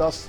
$10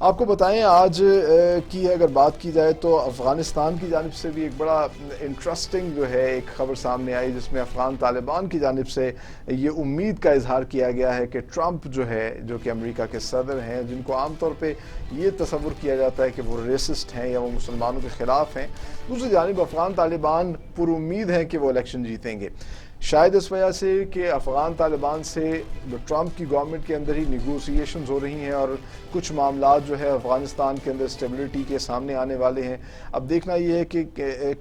آپ کو بتائیں آج کی اگر بات کی جائے تو افغانستان کی جانب سے بھی ایک بڑا انٹرسٹنگ جو ہے ایک خبر سامنے آئی، جس میں افغان طالبان کی جانب سے یہ امید کا اظہار کیا گیا ہے کہ ٹرمپ جو ہے، جو کہ امریکہ کے صدر ہیں، جن کو عام طور پہ یہ تصور کیا جاتا ہے کہ وہ ریسسٹ ہیں یا وہ مسلمانوں کے خلاف ہیں، دوسری جانب افغان طالبان پر امید ہیں کہ وہ الیکشن جیتیں گے۔ شاید اس وجہ سے کہ افغان طالبان سے ٹرمپ کی گورنمنٹ کے اندر ہی نیگوسیشنز ہو رہی ہیں اور کچھ معاملات جو ہے افغانستان کے اندر اسٹیبلٹی کے سامنے آنے والے ہیں۔ اب دیکھنا یہ ہے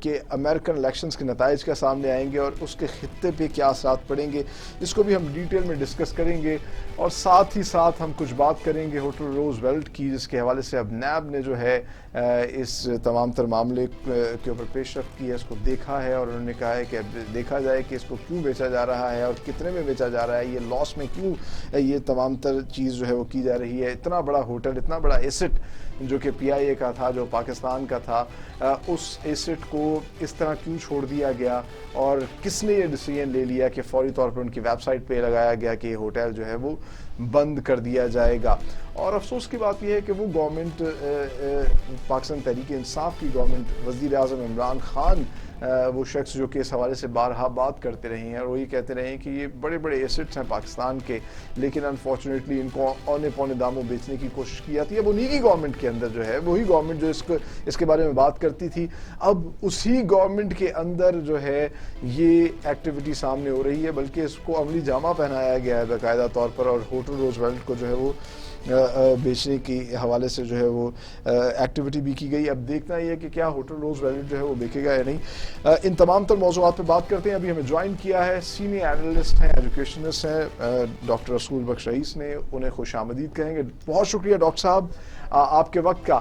کہ امریکن الیکشنز کے نتائج کا سامنے آئیں گے اور اس کے خطے پہ کیا اثرات پڑیں گے، اس کو بھی ہم ڈیٹیل میں ڈسکس کریں گے، اور ساتھ ہی ساتھ ہم کچھ بات کریں گے ہوٹل روز ویلٹ کی، جس کے حوالے سے اب نیب نے جو ہے اس تمام تر معاملے کے اوپر پیش رفت کی ہے، اس کو دیکھا ہے اور انہوں نے کہا ہے کہ اب دیکھا جائے کہ اس کو کیوں بیچا جا رہا ہے اور کتنے میں بیچا جا رہا ہے، یہ لاس میں کیوں یہ تمام تر چیز جو ہے وہ کی جا رہی ہے۔ اتنا بڑا ہوٹل، اتنا بڑا ایسٹ جو کہ پی آئی اے کا تھا، جو پاکستان کا تھا، اس ایسٹ کو اس طرح کیوں چھوڑ دیا گیا اور کس نے یہ ڈیسیژن لے لیا کہ فوری طور پر ان کی ویب سائٹ پہ لگایا گیا کہ یہ ہوٹل جو ہے وہ بند کر دیا جائے گا۔ اور افسوس کی بات یہ ہے کہ وہ گورنمنٹ، پاکستان تحریک انصاف کی گورنمنٹ، وزیر اعظم عمران خان وہ شخص جو کہ اس حوالے سے بارہا بات کرتے رہے ہیں اور وہ یہ کہتے رہے ہیں کہ یہ بڑے بڑے ایسٹس ہیں پاکستان کے، لیکن انفارچونیٹلی ان کو اونے پونے داموں بیچنے کی کوشش کی جاتی ہے۔ اب انہی کی گورنمنٹ کے اندر جو ہے، وہی گورنمنٹ جو اس کے بارے میں بات کرتی تھی، اب اسی گورنمنٹ کے اندر جو ہے یہ ایکٹیویٹی سامنے ہو رہی ہے، بلکہ اس کو عملی جامہ پہنایا گیا ہے باقاعدہ طور پر، اور ہوٹل روز ویلٹ کو جو ہے وہ بیچنے کے حوالے سے جو ہے وہ ایکٹیویٹی بھی کی گئی۔ اب دیکھنا یہ ہے کہ کیا ہوٹل روز ویلٹ جو ہے وہ بیکے گا یا نہیں۔ ان تمام تر موضوعات پہ بات کرتے ہیں۔ ابھی ہمیں جوائن کیا ہے سینئر اینالسٹ ہیں، ایجوکیشنسٹ ہیں، ڈاکٹر رسول بخش رئیس نے، انہیں خوش آمدید کہیں گے۔ بہت شکریہ ڈاکٹر صاحب آپ کے وقت کا۔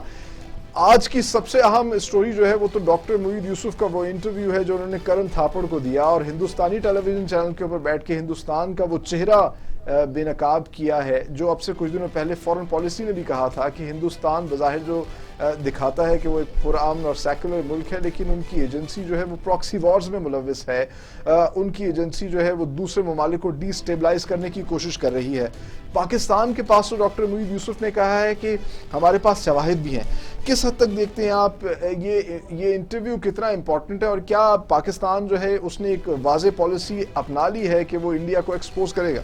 آج کی سب سے اہم سٹوری جو ہے وہ تو ڈاکٹر معید یوسف کا وہ انٹرویو ہے جو انہوں نے کرن تھاپڑ کو دیا، اور ہندوستانی ٹیلی ویژن چینل کے اوپر بیٹھ کے ہندوستان کا وہ چہرہ بے نقاب کیا ہے، جو اب سے کچھ دنوں پہلے فورن پالیسی نے بھی کہا تھا کہ ہندوستان بظاہر جو دکھاتا ہے کہ وہ ایک پرامن اور سیکولر ملک ہے، لیکن ان کی ایجنسی جو ہے وہ پراکسی وارز میں ملوث ہے، ان کی ایجنسی جو ہے وہ دوسرے ممالک کو ڈی سٹیبلائز کرنے کی کوشش کر رہی ہے۔ پاکستان کے پاس تو ڈاکٹر معید یوسف نے کہا ہے کہ ہمارے پاس شواہد بھی ہیں۔ کس حد تک دیکھتے ہیں آپ یہ انٹرویو کتنا امپورٹنٹ ہے، اور کیا پاکستان جو ہے اس نے ایک واضح پالیسی اپنا لی ہے کہ وہ انڈیا کو ایکسپوز کرے گا؟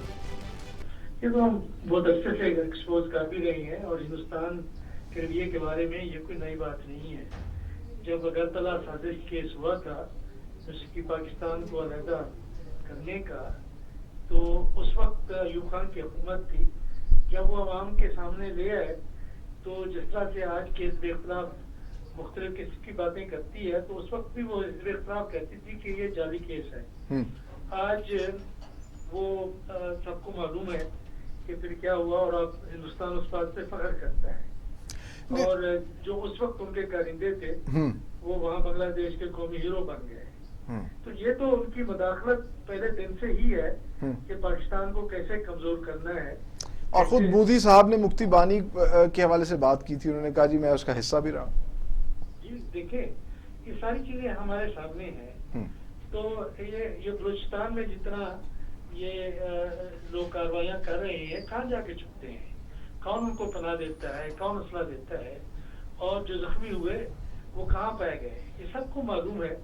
یہ تو ہم بہت عرصے سے ایکسپوز کر بھی رہے ہیں، اور ہندوستان کے رویے کے بارے میں یہ کوئی نئی بات نہیں ہے۔ جب اگرتلہ سازش کیس ہوا تھا جیسے کہ پاکستان کو علیحدہ کرنے کا، تو اس وقت ایوب خان کی حکومت تھی، جب وہ عوام کے سامنے لے آئے تو جس طرح سے آج کیس بے اختلاف مختلف قسم کی باتیں کرتی ہے، تو اس وقت بھی وہ حزب اختلاف کہتی تھی کہ یہ جعلی کیس ہے۔ آج وہ سب کو معلوم ہے کہ پھر کیا ہوا، اور اب ہندوستان اس بات پہ فخر کرتا ہے، اور جو اس وقت ان کے کارندے تھے وہ وہاں بنگلہ دیش کے قومی ہیرو بن گئے۔ تو یہ تو ان کی مداخلت پہلے دن سے ہی ہے کہ پاکستان کو کیسے کمزور کرنا ہے۔ اور خود مودی صاحب نے مفتی بانی کے حوالے سے بات کی تھی، انہوں نے کہا جی میں اس کا حصہ بھی رہا۔ جی دیکھیں، یہ ساری چیزیں ہمارے سامنے ہیں۔ تو یہ بلوچستان میں جتنا یہ لوگ کارروائیاں کر رہے ہیں، کہاں جا کے چھپتے ہیں، کون ان کو پناہ دیتا ہے، کون اسلحہ دیتا ہے، اور جو زخمی ہوئے وہ کہاں پائے گئے، یہ سب کو معلوم ہے۔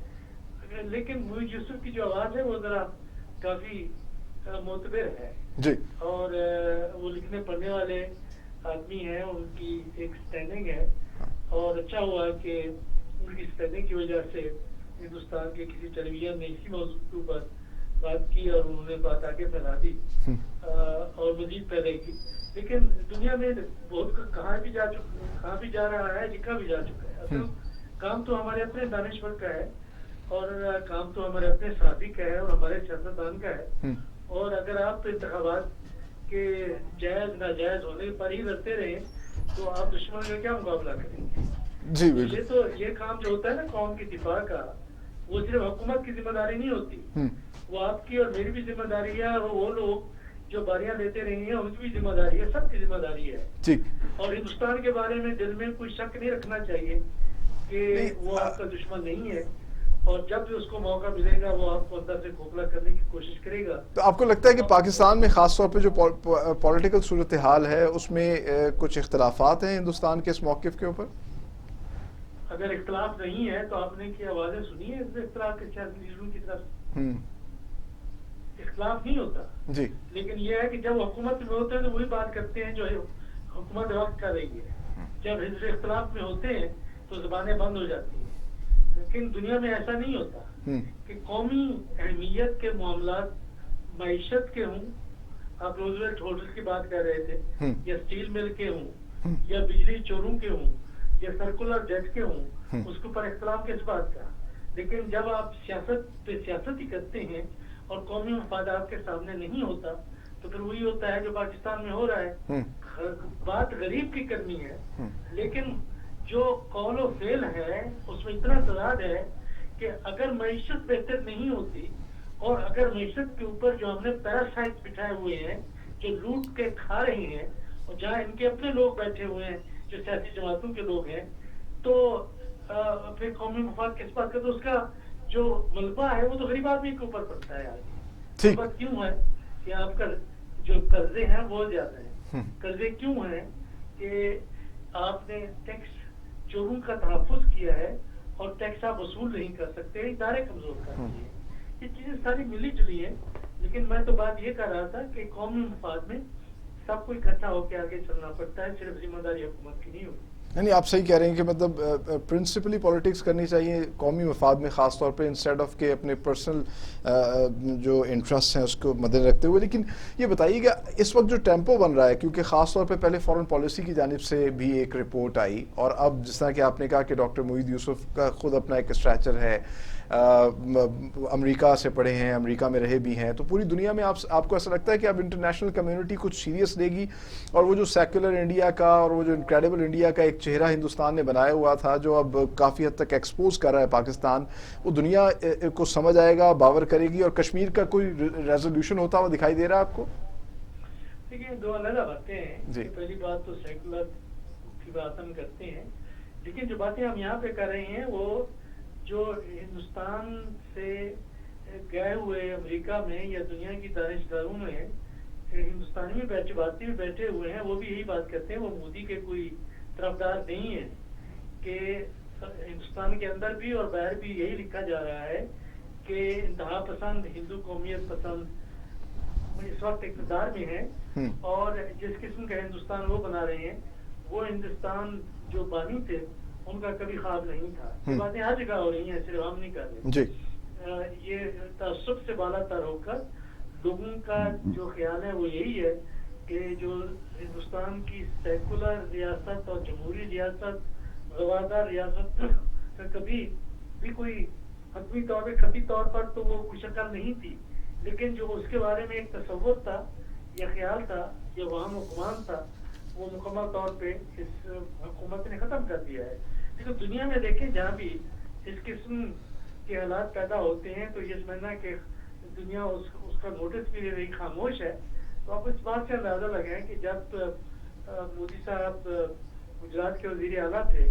لیکن معید یوسف کی جو آواز ہے وہ ذرا کافی معتبر ہے جی، اور وہ لکھنے پڑھنے والے آدمی ہیں، ان کی ایک سٹینڈنگ ہے، اور اچھا ہوا کہ ان کی سٹینڈنگ کی وجہ سے ہندوستان کے کسی ٹیلی ویژن نے اسی موضوع کے اوپر بات کی اور انہوں نے بات آگے پھیلا دی اور مزید پھیلے گی۔ لیکن دنیا میں بہت کہاں بھی جا رہا ہے، لکھا بھی جا چکا ہے۔ اصل کام تو ہمارے اپنے دانشور کا ہے، اور کام تو ہمارے اپنے صحافی کا ہے، اور ہمارے سیاستدان کا ہے۔ اور اگر آپ انتخابات کے جائز ناجائز ہونے پر ہی لڑتے رہے تو آپ دشمن کا کیا مقابلہ کریں گے؟ جی یہ کام جو ہوتا ہے نا قوم کی دفاع کا، وہ صرف حکومت کی ذمہ داری نہیں ہوتی، وہ آپ کی اور میری بھی ذمہ داری ہے، اور وہ لوگ جو باریاں لیتے رہے ہیں ان کی بھی ذمہ داری ہے، سب کی ذمہ داری ہے۔ اور ہندوستان کے بارے میں دل میں کوئی شک نہیں رکھنا چاہیے کہ وہ آپ کا دشمن نہیں ہے، اور جب بھی اس کو موقع ملے گا وہ آپ کو اندر سے کھوکھلا کرنے کی کوشش کرے گا. تو آپ کو لگتا ہے کہ پاکستان میں خاص طور پہ جو پولیٹیکل صورتحال ہے اس میں کچھ اختلافات ہیں ہندوستان کے اس موقف کے اوپر؟ اگر اختلاف نہیں ہے تو آپ نے کی آوازیں سنی ہے اس میں اختلاف کے سیاسی لیڈروں کی طرف سے؟ اختلاف نہیں ہوتا جی. لیکن یہ ہے کہ جب حکومت میں ہوتے ہیں تو وہی بات کرتے ہیں جو حکومت وقت کر رہی ہے. جب حزب اختلاف میں ہوتے ہیں تو زبانیں بند ہو جاتی ہیں. لیکن دنیا میں ایسا نہیں ہوتا کہ قومی اہمیت کے معاملات معیشت کے ہوں, آپ روزویلٹ ہوٹل کی بات کر رہے تھے, یا اسٹیل مل کے ہوں, یا بجلی چوروں کے ہوں, یا سرکولر جیٹ کے ہوں, اس کے اوپر اختلاف کس بات کا. لیکن جب آپ سیاست پہ سیاست ہی کرتے ہیں اور قومی مفادات کے سامنے نہیں ہوتا تو پھر وہی ہوتا ہے جو پاکستان میں ہو رہا ہے. بات غریب کی کرنی ہے لیکن جو قول و فعل ہے اس میں اتنا تضاد ہے کہ اگر معیشت بہتر نہیں ہوتی اور اگر معیشت کے اوپر جو ہم نے پیراسائٹ بٹھائے ہوئے ہیں جو لوٹ کے کھا رہے ہیں اور جہاں ان کے اپنے لوگ بیٹھے ہوئے ہیں جو سیاسی جماعتوں کے لوگ ہیں تو پھر قومی مفاد کس بات کا. تو اس کا جو ملبہ ہے وہ تو غریب آدمی کے اوپر پڑتا ہے. آج ملبہ کیوں ہے کہ آپ کا جو قرضے ہیں وہ زیادہ ہیں. قرضے کیوں ہیں کہ آپ نے ٹیکس چوروں کا تحفظ کیا ہے اور ٹیکس آپ وصول نہیں کر سکتے, ادارے کمزور کر دیے. یہ چیزیں ساری ملی جلی ہیں لیکن میں تو بات یہ کر رہا تھا کہ قومی مفاد میں سب کو اکٹھا ہو کے آگے چلنا پڑتا ہے, صرف ذمہ داری حکومت کی نہیں ہوتی. نہیں, آپ صحیح کہہ رہے ہیں کہ مطلب پرنسپلی پالیٹکس کرنی چاہیے قومی مفاد میں خاص طور پہ انسٹیڈ آف کہ اپنے پرسنل جو انٹرسٹ ہیں اس کو مد رکھتے ہوئے. لیکن یہ بتائیے کہ اس وقت جو ٹیمپو بن رہا ہے, کیونکہ خاص طور پہ پہلے فارن پالیسی کی جانب سے بھی ایک رپورٹ آئی اور اب جس طرح کہ آپ نے کہا کہ ڈاکٹر معید یوسف کا خود اپنا ایک اسٹریچر ہے, امریکہ سے پڑھے ہیں, امریکہ میں رہے بھی ہیں, تو پوری دنیا میں آپ کو ایسا لگتا ہے کہ اب انٹرنیشنل کمیونٹی کچھ سیریس لے گی اور وہ جو سیکولر انڈیا کا اور وہ جو انکریڈیبل انڈیا کا ایک چہرہ ہندوستان نے بنایا ہوا تھا جو اب کافی حد تک ایکسپوز کر رہا ہے پاکستان, وہ دنیا کو سمجھ آئے گا, باور کرے گی, اور کشمیر کا کوئی ریزولوشن ہوتا ہوا دکھائی دے رہا ہے آپ کو؟ دیکھیے دو الگ باتیں ہیں. پہلی بات تو سیکولر کی بات ہم کرتے ہیں لیکن جو باتیں ہم یہاں پہ کر رہے ہیں وہ جو ہندوستان سے گئے ہوئے امریکہ میں یا دنیا کی دانشداروں میں ہندوستانی میں بیٹھے ہوئے ہیں وہ بھی یہی بات کرتے ہیں. وہ مودی کے کوئی طرفدار نہیں ہے کہ ہندوستان کے اندر بھی اور باہر بھی یہی لکھا جا رہا ہے کہ انتہا پسند ہندو قومیت پسند اس وقت اقتدار میں ہے اور جس قسم کا ہندوستان وہ بنا رہے ہیں وہ ہندوستان جو بانی تھے ان کا کبھی خواب نہیں تھا. یہ باتیں ہر جگہ ہو رہی ہیں, صرف ہم نہیں کر رہے. یہ تعصب سے بالا تر ہو کر لوگوں کا جو خیال ہے وہ یہی ہے کہ جو ہندوستان کی سیکولر ریاست اور جمہوری ریاست روادار ریاست کا کبھی بھی کوئی حتمی طور پہ خطی طور پر تو وہ کوئی شکل نہیں تھی, لیکن جو اس کے بارے میں ایک تصور تھا یا خیال تھا یا وہاں حکمران تھا وہ مکمل طور پہ اس حکومت نے ختم کر دیا ہے. لیکن دنیا میں دیکھیں جہاں بھی اس قسم کے حالات پیدا ہوتے ہیں تو یہ سمجھنا کہ دنیا اس کا نوٹس بھی لے رہی, خاموش ہے. تو آپ اس بات سے اندازہ لگائیں کہ جب مودی صاحب گجرات کے وزیر اعلیٰ تھے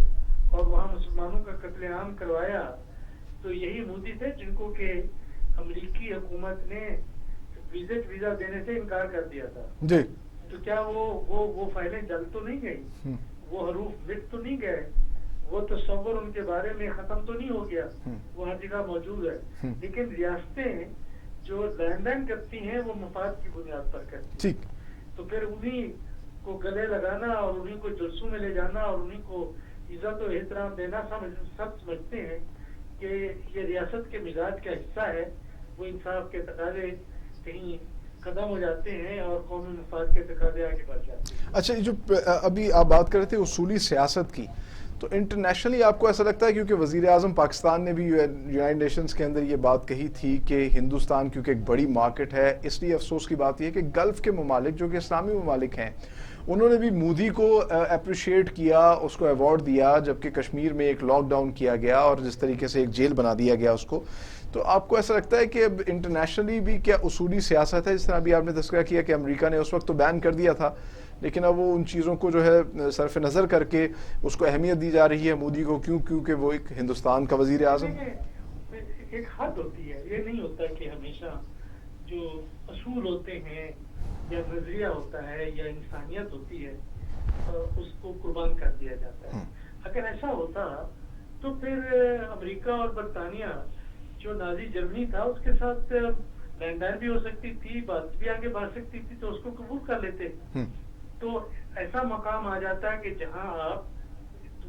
اور وہاں مسلمانوں کا قتل عام کروایا تو یہی مودی تھے جن کو کہ امریکی حکومت نے ویزا دینے سے انکار کر دیا تھا. جی. تو کیا وہ فائلیں جل تو نہیں گئی, وہ حروف مٹ تو نہیں گئے, وہ تصور ان کے بارے میں ختم تو نہیں ہو گیا, وہ ہر جگہ موجود ہے. لیکن ریاستیں جو لین دین کرتی ہیں وہ مفاد کی بنیاد پر کرتی ہیں. تو پھر انہیں کو گلے لگانا اور انہیں کو جلسوں میں لے جانا اور انہیں کو عزت و احترام دینا سب سمجھتے ہیں کہ یہ ریاست کے مزاج کا حصہ ہے. وہ انصاف کے تقاضے کہیں قدم ہو جاتے ہیں اور قومی مفاد کے تقاضے آگے بڑھ جاتے ہیں. اچھا, یہ جو ابھی آپ بات کر رہے تھے اصولی سیاست کی, تو انٹرنیشنلی آپ کو ایسا لگتا ہے, کیونکہ وزیر اعظم پاکستان نے بھی یونائٹڈ نیشنز کے اندر یہ بات کہی تھی کہ ہندوستان کیونکہ ایک بڑی مارکیٹ ہے, اس لیے افسوس کی بات یہ ہے کہ گلف کے ممالک جو کہ اسلامی ممالک ہیں انہوں نے بھی مودی کو اپریشیٹ کیا, اس کو ایوارڈ دیا, جبکہ کشمیر میں ایک لاک ڈاؤن کیا گیا اور جس طریقے سے ایک جیل بنا دیا گیا اس کو. تو آپ کو ایسا لگتا ہے کہ اب انٹرنیشنلی بھی کیا اصولی سیاست ہے, جس طرح ابھی آپ نے تذکرہ کیا کہ امریکہ نے اس وقت تو بین کر دیا تھا لیکن اب وہ ان چیزوں کو جو ہے صرف نظر کر کے اس کو اہمیت دی جا رہی ہے مودی کو, کیونکہ وہ ایک ہندوستان کا وزیر اعظم. ایک حد ہوتی ہے. یہ نہیں ہوتا کہ ہمیشہ جو اصول ہوتے ہیں یا نظریہ ہوتا ہے یا انسانیت ہوتی ہے اس کو قربان کر دیا جاتا ہے. اگر ایسا ہوتا تو پھر امریکہ اور برطانیہ جو نازی جرمنی تھا اس کے ساتھ لین دین بھی ہو سکتی تھی, بات بھی آگے بڑھ سکتی تھی, تو اس کو قبول کر لیتے. تو ایسا مقام آ جاتا ہے کہ جہاں آپ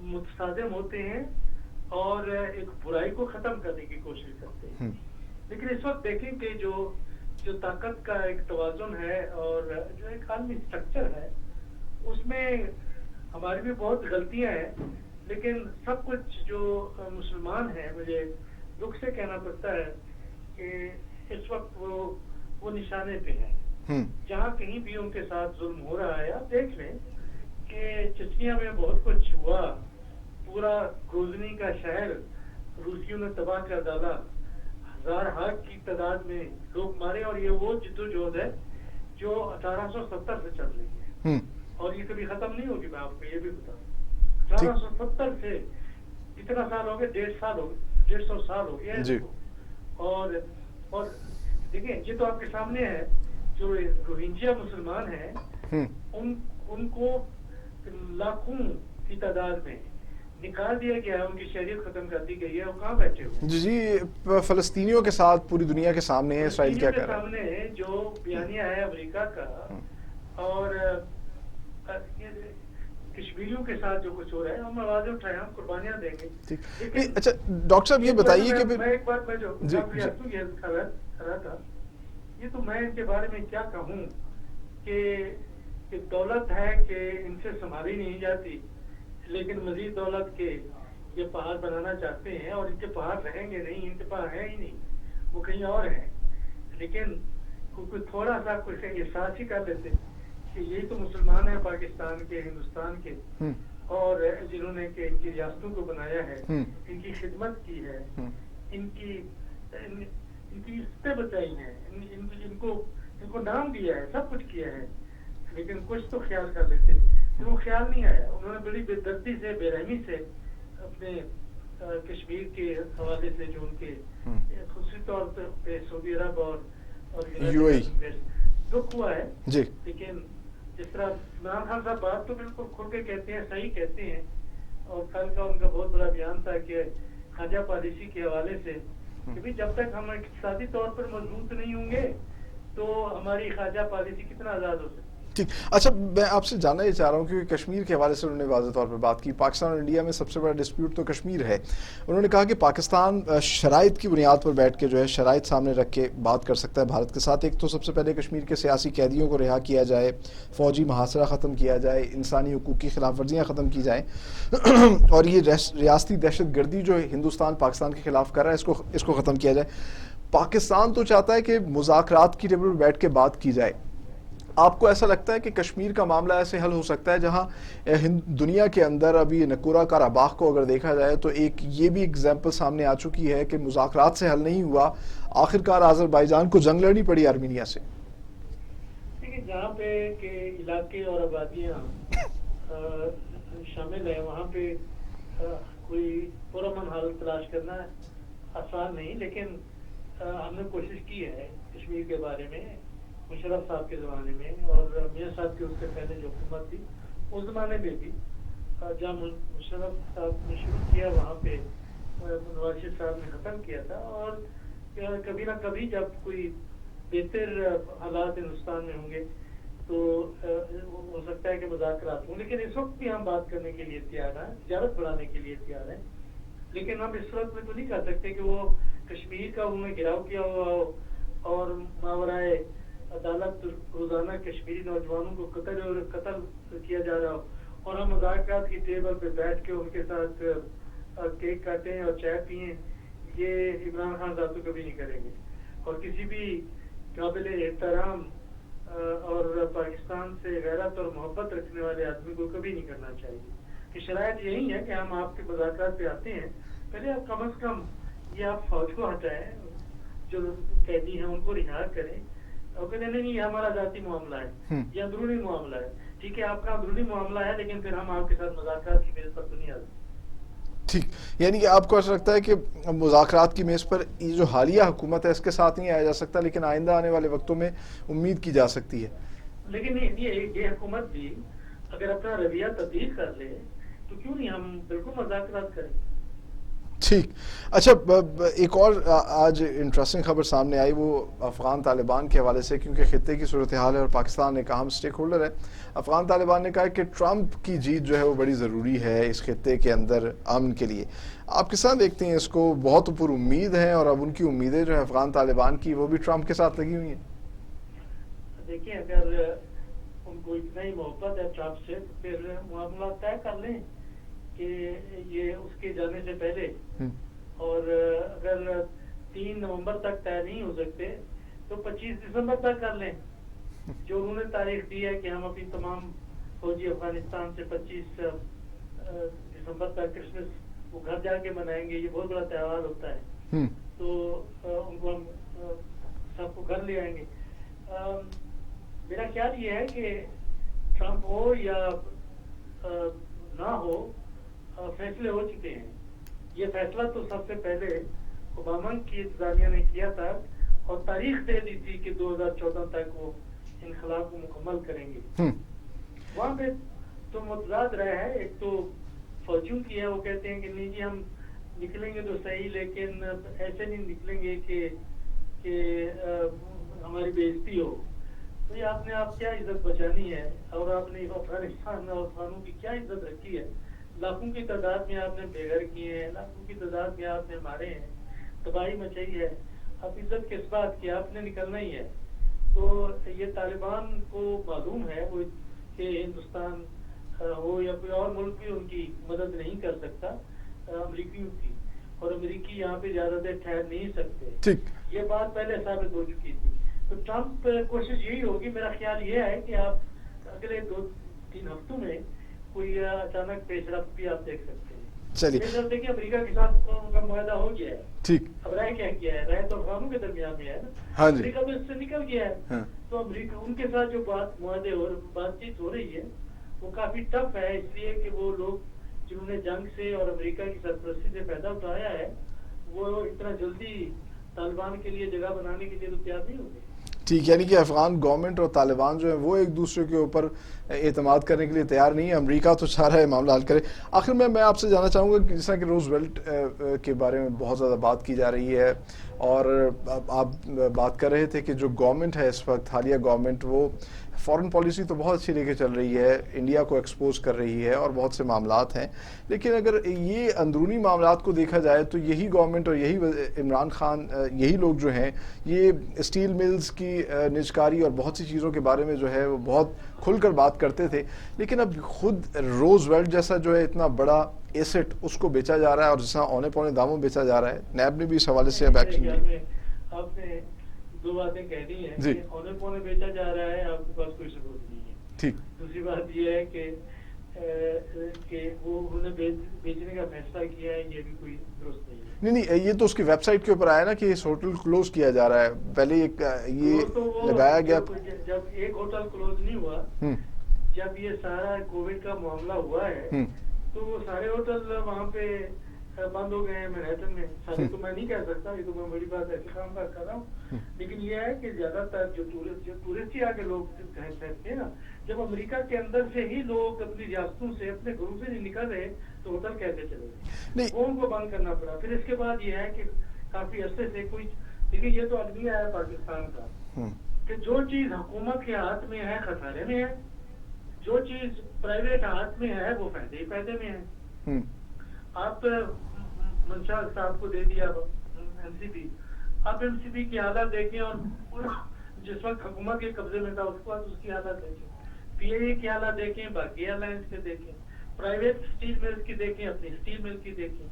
متصادم ہوتے ہیں اور ایک برائی کو ختم کرنے کی کوشش کرتے ہیں. لیکن اس وقت دیکھیں کہ جو طاقت کا ایک توازن ہے اور جو ایک عالمی اسٹرکچر ہے اس میں ہماری بھی بہت غلطیاں ہیں, لیکن سب کچھ جو مسلمان ہیں مجھے دکھ سے کہنا پڑتا ہے کہ اس وقت وہ نشانے پہ ہیں. جہاں کہیں بھی ان کے ساتھ ظلم ہو رہا ہے, آپ دیکھ لیں کہ چچنیا میں بہت کچھ ہوا, پورا گروزنی کا شہر روسیوں نے تباہ کر ڈالا, ہزار کی تعداد میں لوگ مارے, اور یہ وہ جدوجہد ہے جو 1870 سے چل رہی ہے اور یہ کبھی ختم نہیں ہوگی. میں آپ کو یہ بھی بتاؤں 1870 سے کتنا سال ہو گئے, 150 سال ہو گئے. اور دیکھیں یہ تو آپ کے سامنے ہے, جو روہنجیا مسلمان ہیں ان کو لاکھوں کی تعداد میں نکال دیا گیا ہے, ان کی شہریت ختم کر دی گئی ہے. وہ کہاں بیٹھے ہوئے جی فلسطینیوں کے ساتھ پوری دنیا کے سامنے ہے اسرائیل کیا کر رہا ہے. سامنے جو بیانیہ ہے امریکہ کا اور کشمیریوں کے ساتھ جو کچھ ہو رہا ہے, ہم آوازیں اٹھائیں, ہم قربانیاں دیں گے. اچھا ڈاکٹر صاحب یہ بتائیے کہ میں ایک بات میں جو کر رہا تھا, یہ تو میں ان کے بارے میں کیا کہوں کہ دولت ہے کہ ان سے سنبھالی نہیں جاتی, لیکن مزید دولت کے یہ پہاڑ بنانا چاہتے ہیں, اور ان کے پہاڑ رہیں گے نہیں, ان کے پاس ہے ہی نہیں, وہ کہیں اور ہیں. لیکن کوئی تھوڑا سا کچھ احساس ہی کر لیتے کہ یہی تو مسلمان ہیں پاکستان کے, ہندوستان کے, اور جنہوں نے کہ ان کی ریاستوں کو بنایا ہے, ان کی خدمت کی ہے, ان کی عزتیں بچائی ہیں, ان کو نام دیا ہے, سب کچھ کیا ہے, لیکن کچھ تو خیال کر لیتے. وہ خیال نہیں آیا. انہوں نے بڑی بے دردی سے, بے رحمی سے اپنے کشمیر کے حوالے سے جو ان کے خصوصی طور پہ سعودی عرب اور دکھ ہوا ہے. لیکن جس طرح عمران خان صاحب بات تو بالکل کھل کے کہتے ہیں, صحیح کہتے ہیں, اور کل کا ان کا بہت بڑا بیان تھا کہ خواجہ پالیسی کے حوالے سے کہ جب تک ہم اقتصادی طور پر مضبوط نہیں ہوں گے تو ہماری خواجہ پالیسی کتنا آزاد ہو سکتی ہے. ٹھیک. اچھا میں آپ سے جاننا یہ چاہ رہا ہوں کیونکہ کشمیر کے حوالے سے انہوں نے واضح طور پہ بات کی. پاکستان اور انڈیا میں سب سے بڑا ڈسپیوٹ تو کشمیر ہے. انہوں نے کہا کہ پاکستان شرائط کی بنیاد پر بیٹھ کے جو ہے شرائط سامنے رکھ کے بات کر سکتا ہے بھارت کے ساتھ. ایک تو سب سے پہلے کشمیر کے سیاسی قیدیوں کو رہا کیا جائے, فوجی محاصرہ ختم کیا جائے, انسانی حقوق کی خلاف ورزیاں ختم کی جائیں, اور یہ ریاستی دہشت گردی جو ہندوستان پاکستان کے خلاف کر رہا ہے اس کو ختم کیا جائے. پاکستان تو چاہتا ہے کہ مذاکرات کی ٹیبل پر بیٹھ کے بات کی جائے. آپ کو ایسا لگتا ہے کہ کشمیر کا معاملہ ایسے حل ہو سکتا ہے جہاں دنیا کے اندر ابھی نکورہ قراباغ کو اگر دیکھا جائے تو ایک یہ بھی اگزامپل سامنے آ چکی ہے کہ مذاکرات سے حل نہیں ہوا, آخرکار آذربائیجان کو جنگ لڑنی پڑی آرمینیا سے. دیکھیں جہاں پہ کہ علاقے اور آبادیاں شامل ہیں وہاں پہ کوئی پرامن حل تلاش کرنا آسان نہیں, لیکن ہم نے کوشش کی ہے کشمیر کے بارے میں مشرف صاحب کے زمانے میں, اور میاں صاحب کی اس سے پہلے جو حکومت تھی اس زمانے میں بھی, جب مشرف صاحب نے شروع کیا وہاں پہ نواز شریف صاحب نے ختم کیا تھا, اور کبھی نہ کبھی جب کوئی بہتر حالات ہندوستان میں ہوں گے تو ہو سکتا ہے کہ مذاکرات ہوں. لیکن اس وقت بھی ہم بات کرنے کے لیے تیار ہیں, تجارت بڑھانے کے لیے تیار ہیں, لیکن ہم اس وقت میں تو نہیں کہہ سکتے کہ وہ کشمیر کا انہوں نے گھیراؤ کیا ہوا ہو اور ماورائے عدالت روزانہ کشمیری نوجوانوں کو قتل کیا جا رہا ہو, اور ہم مذاکرات کی ٹیبل پہ بیٹھ کے ان کے ساتھ کیک کاٹیں اور چائے پئیں. یہ عمران خان صاحب تو کبھی نہیں کریں گے, اور کسی بھی قابل احترام اور پاکستان سے غیرت اور محبت رکھنے والے آدمی کو کبھی نہیں کرنا چاہیے. کہ شرائط یہی ہے کہ ہم آپ کے مذاکرات پہ آتے ہیں, پہلے آپ کم از کم یہ آپ فوج کو ہٹائیں, جو قیدی ہیں ان کو رہا کریں, اور کہتے نہیں یہ ہمارا ذاتی معاملہ ہے, یہ اندرونی معاملہ ہے. ٹھیک ہے آپ کا اندرونی معاملہ ہے, لیکن پھر ہم آپ کے ساتھ مذاکرات کی میز پر تو نہیں آتے. ٹھیک، یعنی کہ آپ کو ایسا لگتا ہے کہ مذاکرات کی میز پر یہ جو حالیہ حکومت ہے اس کے ساتھ نہیں آیا جا سکتا، لیکن آئندہ آنے والے وقتوں میں امید کی جا سکتی ہے؟ لیکن یہ حکومت بھی اگر اپنا رویہ تبدیل کر لے تو کیوں نہیں، ہم بالکل مذاکرات کریں. ٹھیک، اچھا ایک اور آج انٹرسٹنگ خبر سامنے آئی، وہ افغان طالبان کے حوالے سے، کیونکہ خطے کی صورتحال ہے اور پاکستان ایک اہم سٹیک ہولڈر ہے. افغان طالبان نے کہا کہ ٹرمپ کی جیت جو ہے وہ بڑی ضروری ہے اس خطے کے اندر امن کے لیے. آپ کس طرح دیکھتے ہیں اس کو؟ بہت پر امید ہیں اور اب ان کی امیدیں جو ہے افغان طالبان کی وہ بھی ٹرمپ کے ساتھ لگی ہوئی ہیں. دیکھیں اگر ان کو اتنا ہی محبت ہے ٹرمپ سے تو پھر معاملات طے کر لیں کہ یہ اس کے جانے سے پہلے، اور اگر 3 نومبر تک طے نہیں ہو سکتے تو 25 دسمبر تک کر لیں، جو انہوں نے تاریخ دی ہے کہ ہم اپنی تمام فوجی افغانستان سے 25 دسمبر تک کرسمس وہ گھر جا کے منائیں گے. یہ بہت بڑا تہوار ہوتا ہے، تو ان کو ہم سب کو گھر لے آئیں گے. میرا خیال یہ ہے کہ ٹرمپ ہو یا نہ ہو، فیصلے ہو چکے ہیں. یہ فیصلہ تو سب سے پہلے اوباما کی انتظامیہ نے کیا تھا اور تاریخ دے دی تھی کہ 2014 تک وہ انقلاب کو مکمل کریں گے. وہاں پہ تو متضاد رہا ہے. ایک تو فوجیوں کی ہے، وہ کہتے ہیں کہ نہیں جی ہم نکلیں گے تو صحیح، لیکن ایسے نہیں نکلیں گے کہ ہماری بے عزتی ہو. تو یہ آپ نے کیا عزت بچانی ہے، اور آپ نے افغانستان میں افغانوں کی کیا عزت رکھی ہے؟ لاکھوں کی تعداد میں آپ نے بے گھر کیے ہیں، لاکھوں کی تعداد میں آپ نے مارے ہیں، تباہی مچائی ہے. اب عزت کس بات کی؟ آپ نے نکلنا ہی ہے. تو یہ طالبان کو معلوم ہے وہ کہ ہندوستان ہو یا کوئی اور ملک بھی ان کی مدد نہیں کر سکتا امریکیوں کی، اور امریکی یہاں پہ زیادہ دیر ٹھہر نہیں سکتے. یہ بات پہلے ثابت ہو چکی تھی. تو ٹرمپ کوشش یہی ہوگی، میرا خیال یہ ہے کہ آپ اگلے 2-3 ہفتوں میں کوئی اچانک پیش رفت بھی آپ دیکھ سکتے ہیں. پیش رفت دیکھیے، امریکہ کے ساتھ ان کا معاہدہ ہو گیا ہے. ٹھیک، اب رائے کیا کیا ہے؟ رائے تو افغانوں کے درمیان میں ہے نا. امریکہ تو اس سے نکل گیا ہے. تو امریکہ ان کے ساتھ جو معاہدے اور بات چیت ہو رہی ہے وہ کافی ٹف ہے، اس لیے کہ وہ لوگ جنہوں نے جنگ سے اور امریکہ کی سرپرستی سے پیدا اٹھایا ہے وہ اتنا جلدی طالبان کے لیے جگہ بنانے کے لیے تو تیار نہیں ہوگے. ٹھیک، یعنی کہ افغان گورنمنٹ اور طالبان جو ہیں وہ ایک دوسرے کے اوپر اعتماد کرنے کے لیے تیار نہیں ہے. امریکہ تو چاہ رہا ہے معاملہ حل کرے. آخر میں آپ سے جاننا چاہوں گا کہ جس طرح کہ روز ویلٹ کے بارے میں بہت زیادہ بات کی جا رہی ہے، اور آپ بات کر رہے تھے کہ جو گورنمنٹ ہے اس وقت، حالیہ گورنمنٹ، وہ فارن پالیسی تو بہت اچھی لے کے چل رہی ہے، انڈیا کو ایکسپوز کر رہی ہے اور بہت سے معاملات ہیں، لیکن اگر یہ اندرونی معاملات کو دیکھا جائے تو یہی گورنمنٹ اور یہی عمران خان، یہی لوگ جو ہیں یہ اسٹیل ملز کی نجکاری اور بہت سی چیزوں کے بارے میں جو ہے وہ بہت کھل کر بات کرتے تھے، لیکن اب خود روز ویلٹ جیسا جو ہے اتنا بڑا ایسٹ اس کو بیچا جا رہا ہے اور جس طرح اونے پونے داموں بیچا جا رہا ہے. نیب نے بھی اس حوالے سے اب ایکشن لی. آپ نے 2 باتیں کہہ دی ہیں کہ اونے پونے بیچا جا رہا ہے، آپ کے پاس کوئی ثبوت نہیں ہے. ٹھیک، دوسری بات یہ ہے کہ وہ انہوں نے بیچنے کا فیصلہ کیا ہے، یہ بھی کوئی درست نہیں ہے. نہیں، یہ تو اس کی ویب سائٹ کے اوپر آیا نا کہ اس ہوٹل کلوز کیا جا رہا ہے. پہلے یہ لگایا گیا. جب ایک ہوٹل کلوز نہیں ہوا، جب یہ سارا کووڈ کا معاملہ ہوا ہے تو وہ سارے ہوٹل وہاں پہ بند ہو گئے ہیں مینہٹن میں. سارے تو میں نہیں کہہ سکتا، یہ تو میں بڑی بات ایسی کام کر رہا ہوں، لیکن یہ ہے کہ زیادہ تر جو ٹورسٹ ہی آگے لوگ ٹھہرتے ہیں نا، جب امریکہ کے اندر سے ہی لوگ اپنی ریاستوں سے اپنے گھروں سے نہیں نکل رہے تو ہوٹل کیسے چلے گئے؟ وہ ان کو بند کرنا پڑا. پھر اس کے بعد یہ ہے کہ کافی عرصے سے کوئی، دیکھیے یہ تو المیہ ہے پاکستان کا کہ جو چیز حکومت کے ہاتھ میں ہے خسارے میں ہے، جو چیز پرائیویٹ ہاتھ میں ہے وہ فائدے ہی فائدے میں ہے. آپ منشا صاحب کو دے دیا ایم سی پی، آپ ایم سی پی کی حالت دیکھیں اور جس وقت حکومت کے قبضے میں تھا اس کے بعد اس کی حالت دیکھیں، پی اے کی حالت دیکھیں، باقی ایئر لائنس کے دیکھیں، پرائیویٹ اسٹیل ملز کی دیکھیں، اپنی اسٹیل مل کی دیکھیں.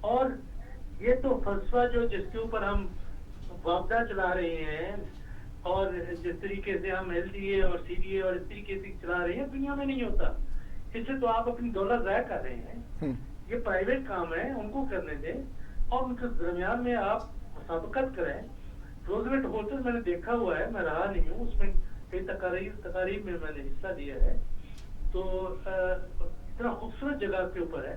اور یہ تو فلسفہ جو جس کے اوپر ہم معاہدہ چلا رہے ہیں اور جس طریقے سے ہم ایل ڈی اے اور سی ڈی اے اور اس طریقے سے چلا رہے ہیں دنیا میں نہیں ہوتا. اس سے تو آپ اپنی دولت ضائع کر رہے ہیں. یہ پرائیویٹ کام ہے، ان کو کرنے دیں اور ان کے درمیان میں آپ مسابقت کریں. روزویلٹ ہوٹل میں نے دیکھا ہوا ہے، میں رہا نہیں ہوں، اس میں کئی تقاریب میں نے حصہ لیا ہے. تو اتنا خوبصورت جگہ کے اوپر ہے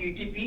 TTP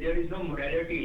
there is no morality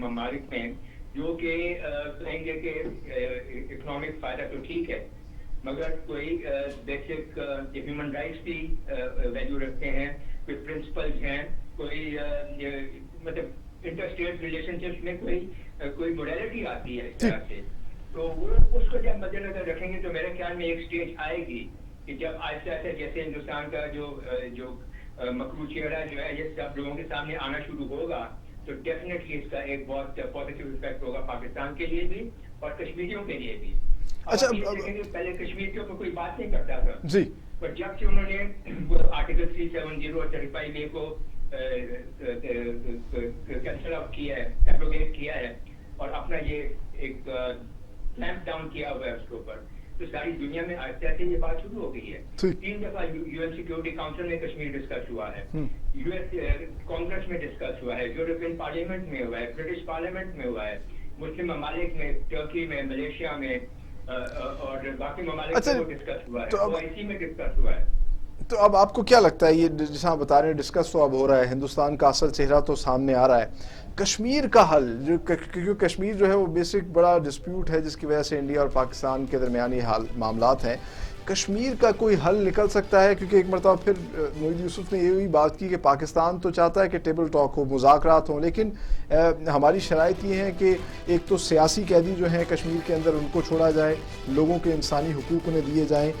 ممالک میں جو کہ کہیں گے کہ اکنامک فائدہ تو ٹھیک ہے مگر کوئی بیسک ہیومن رائٹس بھی ویلیو رکھتے ہیں, کوئی پرنسپلز ہیں, کوئی مطلب انٹر اسٹیٹ ریلیشن شپس میں کوئی موڈیلٹی آتی ہے اس طرح سے, تو وہ اس کو جب مد نظر رکھیں گے تو میرے خیال میں ایک اسٹیج آئے گی کہ جب آہستہ آہستہ جیسے ہندوستان کا جو مکرو چہرہ جو ہے یہ سب لوگوں کے سامنے آنا شروع ہوگا تو ڈیفینیٹلی اس کا ایک بہت پازیٹیو افیکٹ ہوگا پاکستان کے لیے بھی اور کشمیریوں کے لیے بھی. اچھا پہلے کشمیر کے اوپر کوئی بات نہیں کرتا تھا جی, پر جب سے انہوں نے وہ آرٹیکل 370 اور 35A کو کینسل آؤٹ کیا ہے, ایبروگیٹ کیا ہے اور اپنا یہ ایک کلیمپ ڈاؤن کیا ہوا ہے اس کے اوپر, تو ساری دنیا میں آہستہ آہستہ یہ بات شروع ہو گئی ہے. 3 دفعہ یو این سیکورٹی کاؤنسل میں کشمیر ڈسکس ہوا ہے, یو ایس کانگریس میں ڈسکس ہوا ہے, یورپین پارلیمنٹ میں ہوا ہے, برٹش پارلیمنٹ میں ہوا ہے, مسلم ممالک میں, ترکی میں, ملیشیا میں اور باقی ممالک میں ڈسکس ہوا ہے, OIC میں ڈسکس ہوا ہے. تو اب آپ کو کیا لگتا ہے, یہ جیسا آپ بتا رہے ہیں ڈسکس تو اب ہو رہا ہے, ہندوستان کا اصل چہرہ تو سامنے آ رہا ہے, کشمیر کا حل کیونکہ کشمیر جو ہے وہ بیسک بڑا ڈسپیوٹ ہے جس کی وجہ سے انڈیا اور پاکستان کے درمیان یہ معاملات ہیں, کشمیر کا کوئی حل نکل سکتا ہے؟ کیونکہ ایک مرتبہ پھر موید یوسف نے یہ بھی بات کی کہ پاکستان تو چاہتا ہے کہ ٹیبل ٹاک ہو, مذاکرات ہوں, لیکن ہماری شرائط یہ ہیں کہ ایک تو سیاسی قیدی جو ہیں کشمیر کے اندر ان کو چھوڑا جائے, لوگوں کے انسانی حقوق انہیں دیے جائیں,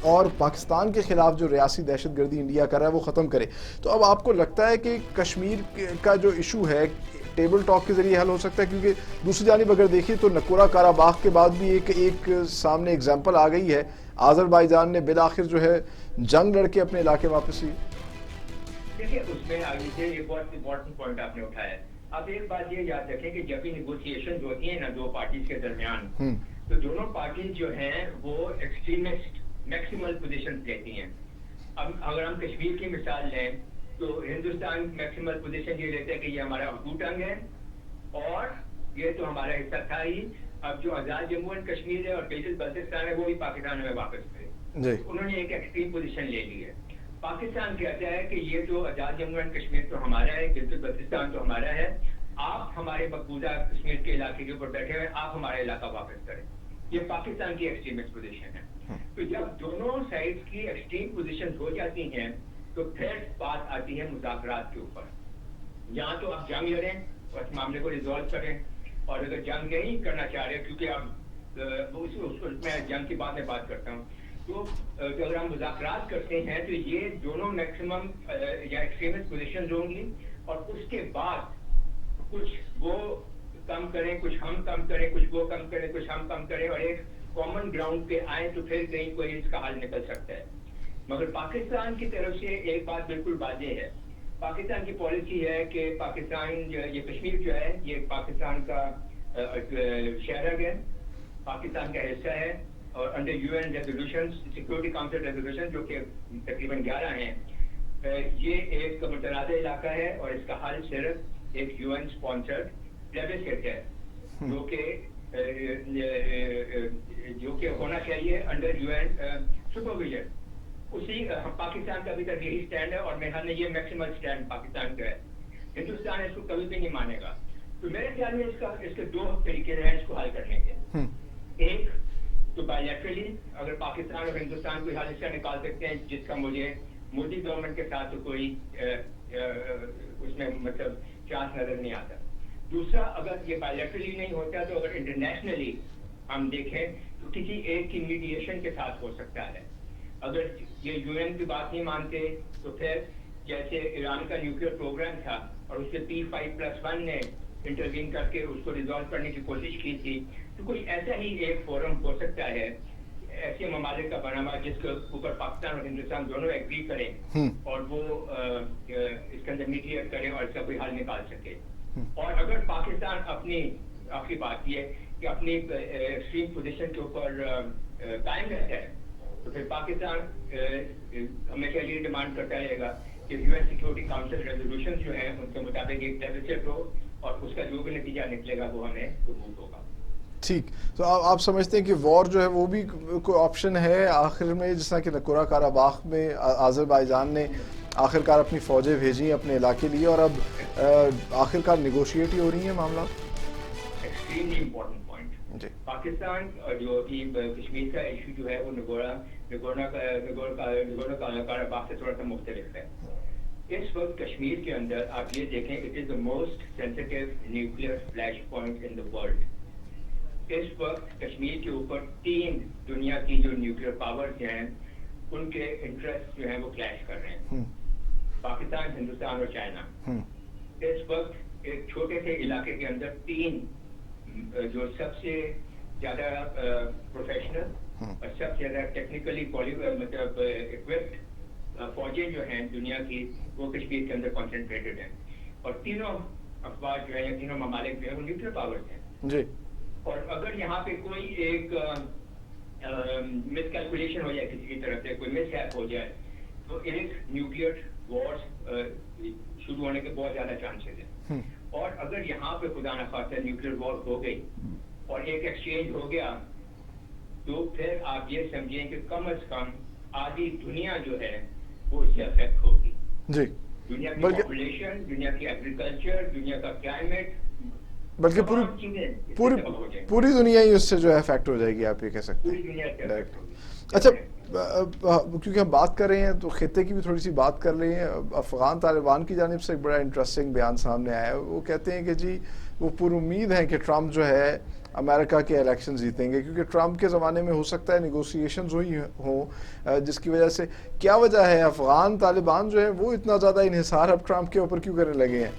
اور پاکستان کے خلاف جو ریاسی دہشت گردی انڈیا کر رہا ہے وہ ختم کرے. تو اب آپ کو لگتا ہے کہ کشمیر کا جو ایشو ہے ٹیبل ٹاک کے ذریعے حل ہو سکتا ہے؟ کیونکہ دوسری جانب اگر دیکھیں تو نکورہ کاراباغ کے بعد بھی ایک سامنے اگزامپل آ گئی ہے, آذربائیجان نے بالآخر جو ہے جنگ لڑ کے اپنے علاقے واپس لی. دیکھیے اس میں آگے یہ بہت امپورٹنٹ پوائنٹ آپ نے اٹھایا ہے. اب ایک بات یہ یاد رکھیں کہ جب بھی نیگوسیشن ہوتی ہیں نا دو پارٹیز کے درمیان, تو دونوں پارٹیز جو ہیں وہ ایکسٹریمسٹ میکسیمل پوزیشن لیتی ہیں. اب اگر ہم کشمیر کی مثال لیں تو ہندوستان میکسیمل پوزیشن یہ لیتا ہے کہ یہ ہمارا حقوق ٹنگ ہے اور یہ تو ہمارا حصہ تھا ہی, اب جو آزاد جموں اینڈ کشمیر ہے اور گلگت بلتستان ہے وہ بھی پاکستان میں واپس کرے. انہوں نے ایک ایکسٹریم پوزیشن لے لی ہے. پاکستان کہتا ہے کہ یہ جو آزاد جموں اینڈ کشمیر تو ہمارا ہے, گلگت بلتستان تو ہمارا ہے, آپ ہمارے مقبوضہ کشمیر کے علاقے کے اوپر بیٹھے ہوئے, آپ ہمارا علاقہ واپس کریں. یہ پاکستان کی ایکسٹریمسٹ پوزیشن ہے. تو جب دونوں سائڈ کی ایکسٹریم پوزیشن ہو جاتی ہیں تو پھر بات آتی ہے مذاکرات کے اوپر. یہاں تو آپ جنگ لڑیں اور اس معاملے کو ریزالو کریں, اور اگر جنگ نہیں کرنا چاہ رہے کیونکہ اب میں جنگ کی بات کرتا ہوں, تو اگر ہم مذاکرات کرتے ہیں تو یہ دونوں میکسیمم یا ایکسٹریمسٹ پوزیشنز ہوں گی, اور اس کے بعد کچھ وہ کم کریں, کچھ ہم کم کریں, کچھ وہ کم کریں, کچھ ہم کم کریں, اور ایک کامن گراؤنڈ پہ آئیں تو پھر کہیں کوئی اس کا حل نکل سکتا ہے. مگر پاکستان کی طرف سے ایک بات بالکل واضح ہے, پاکستان کی پالیسی ہے کہ پاکستان یہ کشمیر جو ہے یہ پاکستان کا شہر ہے, پاکستان کا حصہ ہے, اور under U N resolution, security council resolution جو کہ تقریباً 11 ہیں, یہ ایک متنازع علاقہ ہے اور اس کا حل صرف ایک یو این اسپانسرڈ پلیبسسٹ ہے جو کہ ہونا چاہیے انڈر یو این سپرویژن. اسی پاکستان کا ابھی تک یہی اسٹینڈ ہے, اور میرے خیال میں یہ میکسیمل اسٹینڈ پاکستان کا ہے. ہندوستان اس کو کبھی بھی نہیں مانے گا. تو میرے خیال میں اس کے 2 طریقے ہیں اس کو حل کرنے کے. ایک تو بائیلیٹرلی اگر پاکستان اور ہندوستان کوئی حل اس کا نکال سکتے ہیں جس کا مجھے مودی گورنمنٹ کے ساتھ تو کوئی اس میں مطلب چانس نظر نہیں آتا. دوسرا اگر یہ بائیلیٹرلی نہیں ہوتا تو اگر انٹرنیشنلی ہم دیکھیں تو کسی ایک کی میڈیشن کے ساتھ ہو سکتا ہے. اگر یہ یو این کی بات نہیں مانتے تو پھر جیسے ایران کا نیوکلیئر پروگرام تھا اور اس کے P5+1 نے انٹروین کر کے اس کو ریزالو کرنے کی کوشش کی تھی, تو کچھ ایسا ہی ایک فورم ہو سکتا ہے ایسے ممالک کا بنا ہوا جس کے اوپر پاکستان اور ہندوستان دونوں ایگری کریں اور وہ اس کے اندر میڈیٹ کریں اور اس کا کوئی حل نکال سکے. اور اگر پاکستان اپنی آخری بات یہ کہ اپنی ایکسٹریم پوزیشن کے اوپر قائم رہتا ہے تو پھر پاکستان ہمیشہ یہ ڈیمانڈ کرتا رہے گا کہ U N security council resolution جو ہیں ان کے مطابق ایک ڈیفیسٹ ہو, اور اس کا جو بھی نتیجہ نکلے گا وہ ہمیں قبول ہوگا. ٹھیک, تو آپ سمجھتے ہیں کہ وار جو ہے وہ بھی کوئی آپشن ہے آخر میں, جس طرح کہ نکورہ کاراباغ میں آذربائیجان نے آخرکار اپنی فوجیں بھیجی اپنے علاقے لیے اور اب آخرکار نیگوشیٹ ہی ہو رہی ہیں معاملات. Extremely important point. جی پاکستان جو ابھی کشمیر کا ایشو جو ہے وہ نگورنو کاراباخ سے تھوڑا سا مختلف ہے. اس وقت کشمیر کے اندر آپ یہ دیکھیں it is the most sensitive nuclear flash point in the world. اس وقت کشمیر کے اوپر 3 دنیا کی جو نیوکلیئر پاورز ہیں ان کے انٹرسٹ جو ہیں وہ کلیش کر رہے ہیں. پاکستان، ہندوستان اور چائنا. اس وقت ایک چھوٹے سے علاقے کے اندر 3 جو سب سے زیادہ پروفیشنل اور سب سے زیادہ ٹیکنیکلی مطلب اکوپڈ فوجیں جو ہیں دنیا کی وہ کشمیر کے اندر کانسنٹریٹڈ ہیں. اور تینوں افواج جو ہیں یا تینوں ممالک جو ہیں وہ نیوکلیئر پاورز ہیں. جی اور اگر یہاں پہ کوئی ایک مس کیلکولیشن ہو جائے کسی کی طرف سے، کوئی مس ہیپ ہو جائے تو ایک نیوکلیئر وار شروع ہونے کے بہت زیادہ چانسز ہیں. اور اگر یہاں پہ خدا نخواستہ نیوکلیئر وار ہو گئی اور ایک ایکسچینج ہو گیا تو پھر آپ یہ سمجھیں کہ کم از کم آدھی دنیا جو ہے وہ اس سے افیکٹ ہوگی. جی دنیا کی پاپولیشن، دنیا کی ایگریکلچر، دنیا کا کلائمیٹ، بلکہ پوری دنیا ہی اس سے جو ہے افیکٹ ہو جائے گی، آپ یہ کہہ سکتے ہیں. اچھا کیونکہ ہم بات کر رہے ہیں تو خطے کی بھی تھوڑی سی بات کر رہے ہیں. افغان طالبان کی جانب سے ایک بڑا انٹرسٹنگ بیان سامنے آیا ہے. وہ کہتے ہیں کہ جی وہ پر امید ہیں کہ ٹرمپ جو ہے امریکہ کے الیکشن جیتیں گے، کیونکہ ٹرمپ کے زمانے میں ہو سکتا ہے نیگوسیشنز ہوئی ہوں جس کی وجہ سے. کیا وجہ ہے افغان طالبان جو ہیں وہ اتنا زیادہ انحصار اب ٹرمپ کے اوپر کیوں کرنے لگے ہیں؟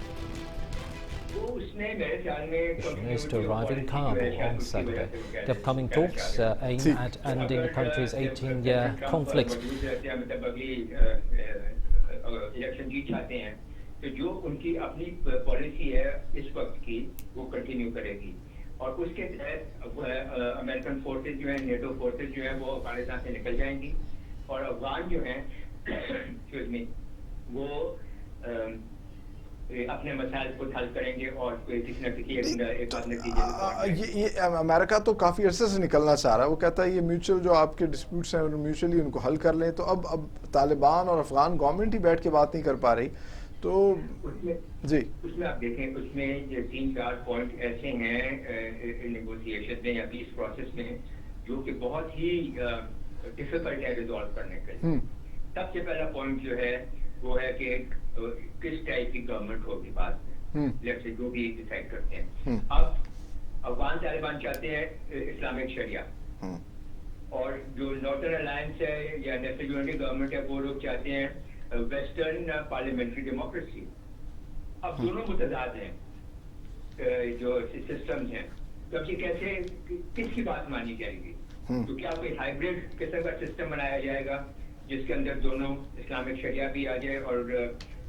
To arrive in Kabul on Saturday. The upcoming talks aim at ending the country's 18-year conflict. Election جیت چاہتے ہیں تو جو ان کی اپنی پالیسی ہے اس وقت کی وہ کنٹینیو کرے گی. اور اس کے تحت امریکن فورسز جو ہیں، نیٹو فورسز جو ہیں وہ افغانستان سے نکل جائیں گی اور افغان جو ہیں وہ اپنے مسائل کو حل کریں گے اور کسی نہ کسی ایک بات نتیجے. یہ امریکہ تو کافی عرصے سے نکلنا چاہ رہا ہے. وہ کہتا ہے یہ میوچل جو آپ کے ڈسپیوٹس ہیں میوچلی ان کو حل کر لیں. تو اب طالبان اور افغان گورنمنٹ ہی بیٹھ کے بات نہیں کر پا رہی. تو جی اس میں آپ دیکھیں اس میں 3-4 پوائنٹ ایسے ہیں نیگوسیشن میں یا پیس پروسیس میں جو کہ بہت ہی ڈفیکلٹ ہے ریزالو کرنے کے لیے. سب سے پہلا پوائنٹ جو ہے وہ ہے کہ کس ٹائپ کی گورنمنٹ ہوگی بعد میں، جیسے جو بھی ڈیسائیڈ کرتے ہیں. اب افغان طالبان چاہتے ہیں اسلامک شریعہ اور جو نارتھرن الائنس ہے یا نیشنل یونٹی گورنمنٹ ہے وہ لوگ چاہتے ہیں ویسٹرن پارلیمنٹری ڈیموکریسی. اب دونوں متضاد ہیں جو سسٹمز ہیں. تو اب یہ کیسے کس کی بات مانی جائے گی؟ تو کیا کوئی ہائیبریڈ قسم کا سسٹم بنایا جائے گا جس کے اندر دونوں اسلامک شریعہ بھی آ جائے اور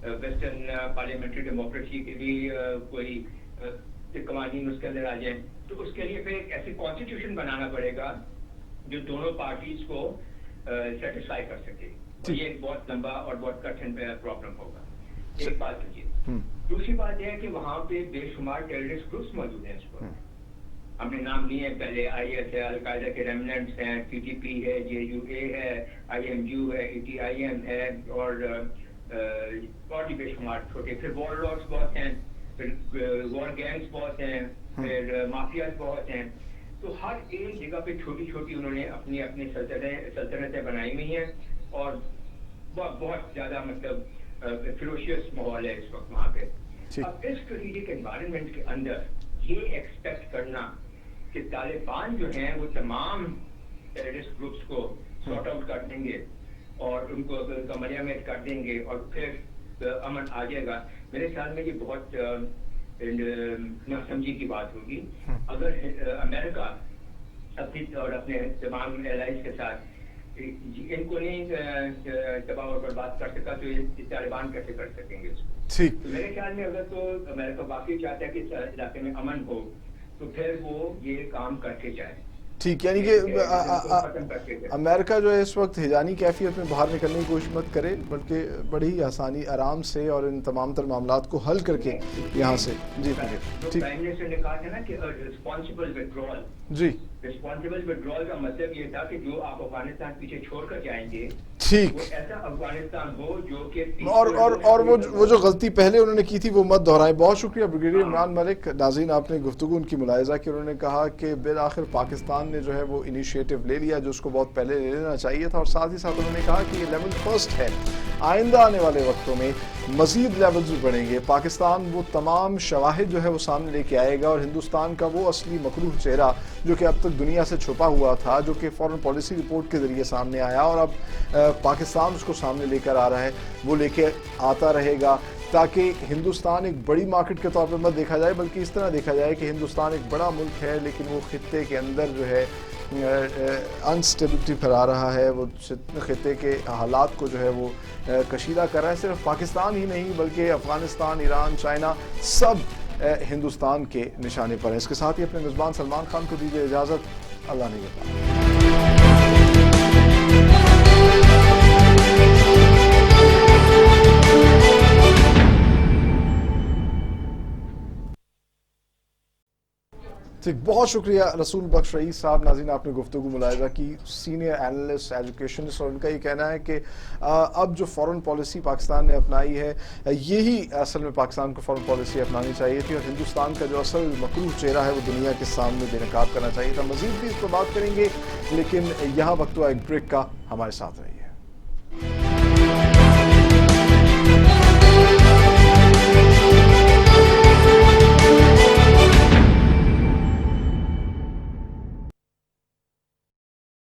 ویسٹرن پارلیمنٹری ڈیموکریسی کے بھی کوئی قوانین اس کے اندر آ جائیں؟ تو اس کے لیے پھر ایک ایسی کانسٹیٹیوشن بنانا پڑے گا جو دونوں پارٹیز کو سیٹسفائی کر سکے. یہ ایک بہت لمبا اور بہت کٹھن پرابلم ہوگا. ایک بات کیجیے. دوسری بات یہ ہے کہ وہاں پہ بے شمار ٹیررسٹ گروپس موجود ہیں. اس پر ہم نے نام لیے ہیں پہلے، آئی ایس ہے، القاعدہ کے ریمننٹس ہیں، پی ٹی پی ہے، جے یو اے ہے، آئی ایم یو ہے، ای ٹی آئی ایم ہے اور بھی بے شمار چھوٹے. پھر وار لارڈس بہت ہیں، پھر وار گینگس بہت ہیں، پھر مافیاز بہت ہیں. تو ہر ایک جگہ پہ چھوٹی چھوٹی انہوں نے اپنی اپنی سلطنتیں بنائی ہوئی ہیں اور بہت زیادہ مطلب فیروشیس ماحول ہے اس وقت وہاں پہ. اب اس اسٹریٹجک انوائرمنٹ کے اندر یہ ایکسپیکٹ کرنا کہ طالبان جو ہیں وہ تمام ٹیررسٹ گروپس کو سارٹ آؤٹ کر دیں گے اور ان کو کمرے میں کر دیں گے اور پھر امن آ جائے گا، میرے خیال میں یہ بہت ناسمجھی کی بات ہوگی. اگر امریکہ اپنی اور اپنے تمام ایلائز کے ساتھ ان کو نہیں تباہ اور برباد کر سکا تو یہ طالبان کیسے کر سکیں گے اس کو؟ تو میرے خیال میں اگر تو امریکہ واقعی چاہتا ہے کہ اس علاقے میں امن ہو تو پھر وہ یہ کام کر کے جائے. ٹھیک، یعنی کہ امریکہ جو ہے اس وقت ہجانی کیفیت میں باہر نکلنے کی کوشش مت کرے بلکہ بڑی ہی آسانی آرام سے اور ان تمام تر معاملات کو حل کر کے یہاں سے. جی پرائم منسٹر نے کہا تھا نا کہ رسپانسبل ودرول. جی رسپانسبل ودرول کا مطلب یہ تھا کہ جو آپ افغانستان پیچھے چھوڑ کر جائیں گے ٹھیک ایسا افغانستان ہو جو کہ اور وہ جو غلطی پہلے انہوں نے کی تھی وہ مت دہرائیں. بہت شکریہ بریگیڈیئر عمران ملک. ناظرین آپ نے گفتگو ان کی ملاحظہ کی, انہوں نے کہا کہ بالآخر پاکستان نے جو ہے وہ انیشیٹو لے لیا جو اس کو بہت پہلے لے لینا چاہیے تھا, اور ساتھ ہی ساتھ انہوں نے کہا کہ یہ لیول فرسٹ ہے, آئندہ آنے والے وقتوں میں مزید لیولز بھی بڑھیں گے. پاکستان وہ تمام شواہد جو ہے وہ سامنے لے کے آئے گا, اور ہندوستان کا وہ اصلی مکروہ چہرہ جو کہ اب تک دنیا سے چھپا ہوا تھا, جو کہ فورن پالیسی رپورٹ کے ذریعے سامنے آیا اور اب پاکستان اس کو سامنے لے کر آ رہا ہے, وہ لے کے آتا رہے گا, تاکہ ہندوستان ایک بڑی مارکیٹ کے طور پہ مت دیکھا جائے بلکہ اس طرح دیکھا جائے کہ ہندوستان ایک بڑا ملک ہے لیکن وہ خطے کے اندر جو ہے انسٹیبلٹی پھیلا رہا ہے, وہ خطے کے حالات کو جو ہے وہ کشیدہ کر رہا ہے. صرف پاکستان ہی نہیں بلکہ افغانستان, ایران, چائنا سب ہندوستان کے نشانے پر ہیں. اس کے ساتھ ہی اپنے میزبان سلمان خان کو دیجیے اجازت. اللہ نگہبان. بہت شکریہ رسول بخش رئیس صاحب. ناظرین آپ نے گفتگو ملاحظہ کی, سینئر اینالسٹ, ایجوکیشنسٹ, اور ان کا یہ کہنا ہے کہ اب جو فورن پالیسی پاکستان نے اپنائی ہے یہی اصل میں پاکستان کو فورن پالیسی اپنانی چاہیے تھی, اور ہندوستان کا جو اصل مکروہ چہرہ ہے وہ دنیا کے سامنے بے نقاب کرنا چاہیے تھا. مزید بھی اس پر بات کریں گے لیکن یہاں وقت ہوا ایک بریک کا, ہمارے ساتھ رہیے.